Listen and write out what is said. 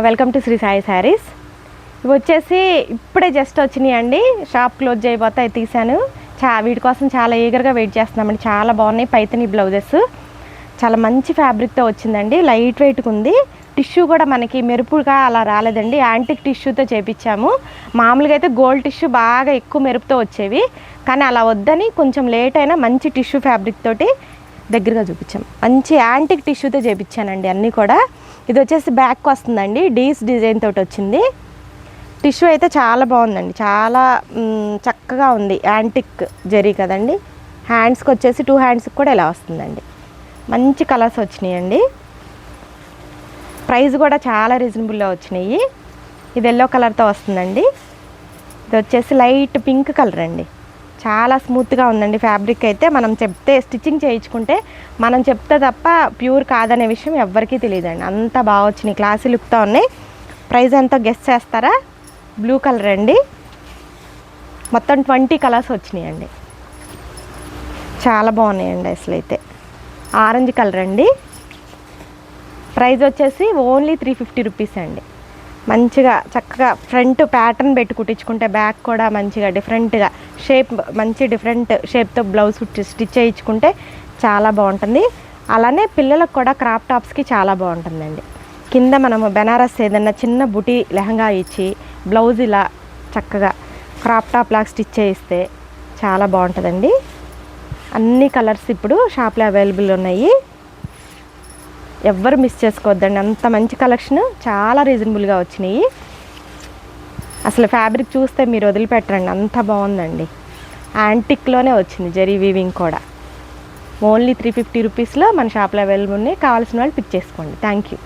Welcome to Sri Sai Sarees. ఇవి వచ్చేసి ఇప్పుడే జస్ట్ వచ్చినాయి అండి. షాప్ క్లోజ్ చేయబోతే తీసాను. వీటి కోసం చాలా ఈగర్గా వెయిట్ చేస్తున్నామండి. చాలా బాగున్నాయి. పైతని బ్లౌజెస్ చాలా మంచి ఫ్యాబ్రిక్తో వచ్చిందండి. లైట్ వెయిట్గా ఉంది. టిష్యూ కూడా మనకి మెరుపుగా అలా రాలేదండి. యాంటిక్ టిష్యూతో చేపించాము. మామూలుగా అయితే గోల్డ్ టిష్యూ బాగా ఎక్కువ మెరుపుతో వచ్చేవి, కానీ అలా వద్దని కొంచెం లేట్ అయినా మంచి టిష్యూ ఫ్యాబ్రిక్ తోటి దగ్గరగా చూపించాము. మంచి యాంటిక్ టిష్యూతో చేపించానండి అన్నీ కూడా. ఇది వచ్చేసి బ్యాక్ వస్తుందండి. డీస్ డిజైన్ తోటి వచ్చింది. టిష్యూ అయితే చాలా బాగుందండి. చాలా చక్కగా ఉంది. యాంటిక్ జరీ కదండి. హ్యాండ్స్కి వచ్చేసి 2 హ్యాండ్స్కి కూడా ఇలా వస్తుందండి. మంచి కలర్స్ వచ్చినాయండి. ప్రైస్ కూడా చాలా రీజనబుల్లో వచ్చినాయి. ఇది ఎల్లో కలర్తో వస్తుందండి. ఇది వచ్చేసి లైట్ పింక్ కలర్ అండి. చాలా స్మూత్గా ఉందండి ఫ్యాబ్రిక్ అయితే. మనం చెప్తే స్టిచ్చింగ్ చేయించుకుంటే మనం చెప్తే తప్ప ప్యూర్ కాదనే విషయం ఎవ్వరికీ తెలియదండి. అంత బాగా వచ్చినాయి. క్లాసీ లుక్తో ఉన్నాయి. ప్రైస్ ఎంతో గెస్ చేస్తారా? బ్లూ కలర్ అండి. మొత్తం 20 కలర్స్ వచ్చినాయండి. చాలా బాగున్నాయండి అసలు అయితే. ఆరెంజ్ కలర్ అండి. ప్రైస్ వచ్చేసి ఓన్లీ 350 రూపీస్ అండి. మంచిగా చక్కగా ఫ్రంట్ ప్యాటర్న్ పెట్టి కుట్టించుకుంటే బ్యాక్ కూడా మంచిగా డిఫరెంట్గా షేప్, మంచి డిఫరెంట్ షేప్తో బ్లౌజ్ స్టిచ్ చేయించుకుంటే చాలా బాగుంటుంది. అలానే పిల్లలకు కూడా క్రాప్ టాప్స్కి చాలా బాగుంటుందండి. కింద మనము బెనారస్ ఏదన్నా చిన్న బుటీ లెహంగా ఇచ్చి బ్లౌజ్ ఇలా చక్కగా క్రాప్ టాప్ లాగా స్టిచ్ చేయిస్తే చాలా బాగుంటుందండి. అన్ని కలర్స్ ఇప్పుడు షాప్లో అవైలబుల్ ఉన్నాయి. ఎవ్వరు మిస్ చేసుకోవద్దండి. అంత మంచి కలెక్షన్, చాలా రీజనబుల్గా వచ్చినాయి. అసలు ఫ్యాబ్రిక్ చూస్తే మీరు వదిలిపెట్టరండి, అంత బాగుందండి. యాంటిక్లోనే వచ్చింది జరీ వీవింగ్ కూడా. ఓన్లీ 350 రూపీస్లో మన షాప్లో అవైలబుల్ ఉన్నాయి. కావాల్సిన వాళ్ళు పిక్ చేసుకోండి. Thank you.